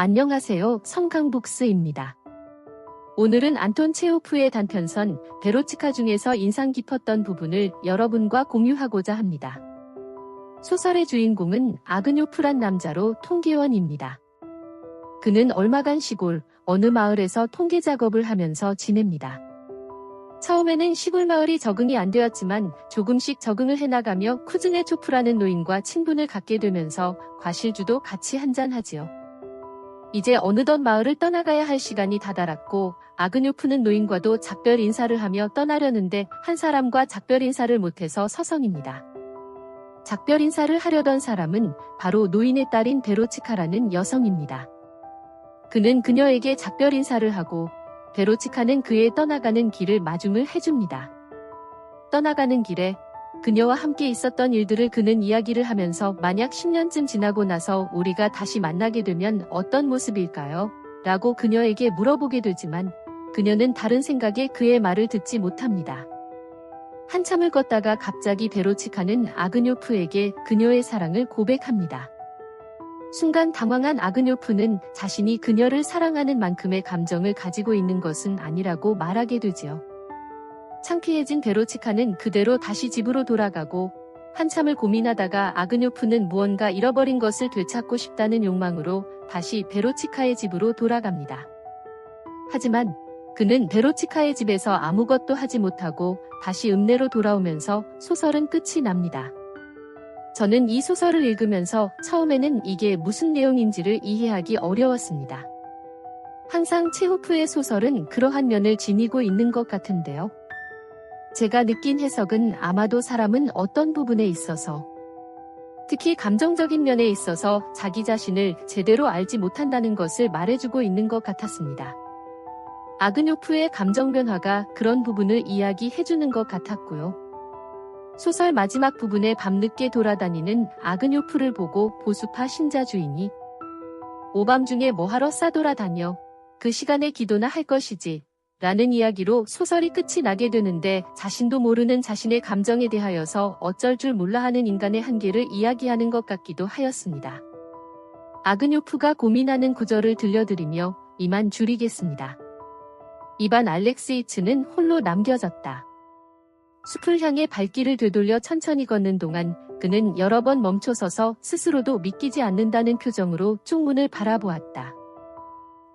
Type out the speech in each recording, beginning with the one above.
안녕하세요. 성강북스입니다. 오늘은 안톤 체호프의 단편선 베로치카 중에서 인상 깊었던 부분을 여러분과 공유하고자 합니다. 소설의 주인공은 아그뇨프란 남자로 통계원입니다. 그는 얼마간 시골 어느 마을에서 통계 작업을 하면서 지냅니다. 처음에는 시골 마을이 적응이 안 되었지만 조금씩 적응을 해나가며 쿠즈네초프라는 노인과 친분을 갖게 되면서 과실주도 같이 한잔하지요. 이제 어느덧 마을을 떠나가야 할 시간이 다다랐고 아그뇨프는 노인과도 작별 인사를 하며 떠나려는데 한 사람과 작별 인사를 못해서 서성입니다. 작별 인사를 하려던 사람은 바로 노인의 딸인 베로치카라는 여성입니다. 그는 그녀에게 작별 인사를 하고 베로치카는 그의 떠나가는 길을 마중을 해줍니다. 떠나가는 길에 그녀와 함께 있었던 일들을 그는 이야기를 하면서 만약 10년쯤 지나고 나서 우리가 다시 만나게 되면 어떤 모습일까요? 라고 그녀에게 물어보게 되지만 그녀는 다른 생각에 그의 말을 듣지 못합니다. 한참을 걷다가 갑자기 베로치카는 아그뇨프에게 그녀의 사랑을 고백합니다. 순간 당황한 아그뇨프는 자신이 그녀를 사랑하는 만큼의 감정을 가지고 있는 것은 아니라고 말하게 되지요. 창피해진 베로치카는 그대로 다시 집으로 돌아가고 한참을 고민하다가 아그뇨프는 무언가 잃어버린 것을 되찾고 싶다는 욕망으로 다시 베로치카의 집으로 돌아갑니다. 하지만 그는 베로치카의 집에서 아무것도 하지 못하고 다시 읍내로 돌아오면서 소설은 끝이 납니다. 저는 이 소설을 읽으면서 처음에는 이게 무슨 내용인지를 이해하기 어려웠습니다. 항상 체호프의 소설은 그러한 면을 지니고 있는 것 같은데요. 제가 느낀 해석은 아마도 사람은 어떤 부분에 있어서, 특히 감정적인 면에 있어서 자기 자신을 제대로 알지 못한다는 것을 말해주고 있는 것 같았습니다. 아그뇨프의 감정 변화가 그런 부분을 이야기해주는 것 같았고요. 소설 마지막 부분에 밤늦게 돌아다니는 아그뇨프를 보고 보수파 신자 주인이 오밤중에 뭐하러 싸돌아다녀? 그 시간에 기도나 할 것이지. 라는 이야기로 소설이 끝이 나게 되는데 자신도 모르는 자신의 감정에 대하여서 어쩔 줄 몰라 하는 인간의 한계를 이야기하는 것 같기도 하였습니다. 아그뇨프가 고민하는 구절을 들려드리며 이만 줄이겠습니다. 이반 알렉스이츠는 홀로 남겨졌다. 숲을 향해 발길을 되돌려 천천히 걷는 동안 그는 여러 번 멈춰서서 스스로도 믿기지 않는다는 표정으로 쪽문을 바라보았다.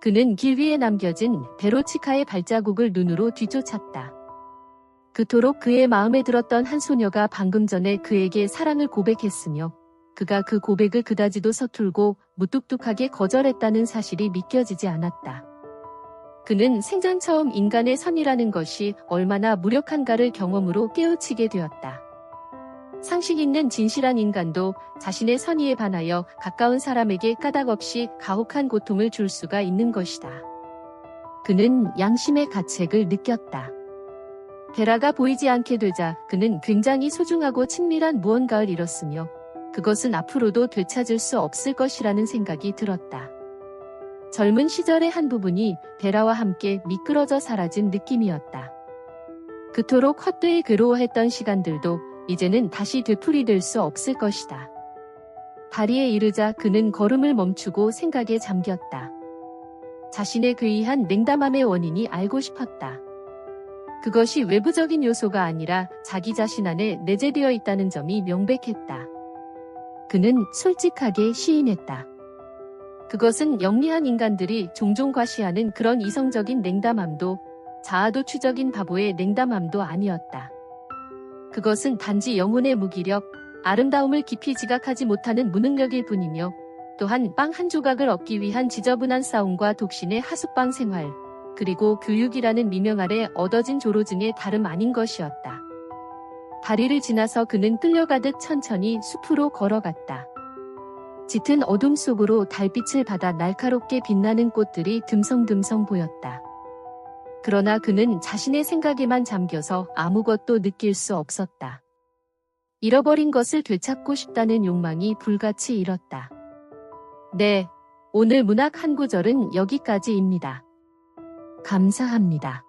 그는 길 위에 남겨진 베로치카의 발자국을 눈으로 뒤쫓았다. 그토록 그의 마음에 들었던 한 소녀가 방금 전에 그에게 사랑을 고백했으며 그가 그 고백을 그다지도 서툴고 무뚝뚝하게 거절했다는 사실이 믿겨지지 않았다. 그는 생전 처음 인간의 선이라는 것이 얼마나 무력한가를 경험으로 깨우치게 되었다. 상식 있는 진실한 인간도 자신의 선의에 반하여 가까운 사람에게 까닭없이 가혹한 고통을 줄 수가 있는 것이다. 그는 양심의 가책을 느꼈다. 베라가 보이지 않게 되자 그는 굉장히 소중하고 친밀한 무언가를 잃었으며 그것은 앞으로도 되찾을 수 없을 것이라는 생각이 들었다. 젊은 시절의 한 부분이 베라와 함께 미끄러져 사라진 느낌이었다. 그토록 헛되이 괴로워했던 시간들도 이제는 다시 되풀이될 수 없을 것이다. 다리에 이르자 그는 걸음을 멈추고 생각에 잠겼다. 자신의 괴이한 냉담함의 원인이 알고 싶었다. 그것이 외부적인 요소가 아니라 자기 자신 안에 내재되어 있다는 점이 명백했다. 그는 솔직하게 시인했다. 그것은 영리한 인간들이 종종 과시하는 그런 이성적인 냉담함도 자아도취적인 바보의 냉담함도 아니었다. 그것은 단지 영혼의 무기력, 아름다움을 깊이 지각하지 못하는 무능력일 뿐이며 또한 빵 한 조각을 얻기 위한 지저분한 싸움과 독신의 하숙방 생활, 그리고 교육이라는 미명 아래 얻어진 조로증의 다름 아닌 것이었다. 다리를 지나서 그는 끌려가듯 천천히 숲으로 걸어갔다. 짙은 어둠 속으로 달빛을 받아 날카롭게 빛나는 꽃들이 듬성듬성 보였다. 그러나 그는 자신의 생각에만 잠겨서 아무것도 느낄 수 없었다. 잃어버린 것을 되찾고 싶다는 욕망이 불같이 일었다. 네, 오늘 문학 한 구절은 여기까지입니다. 감사합니다.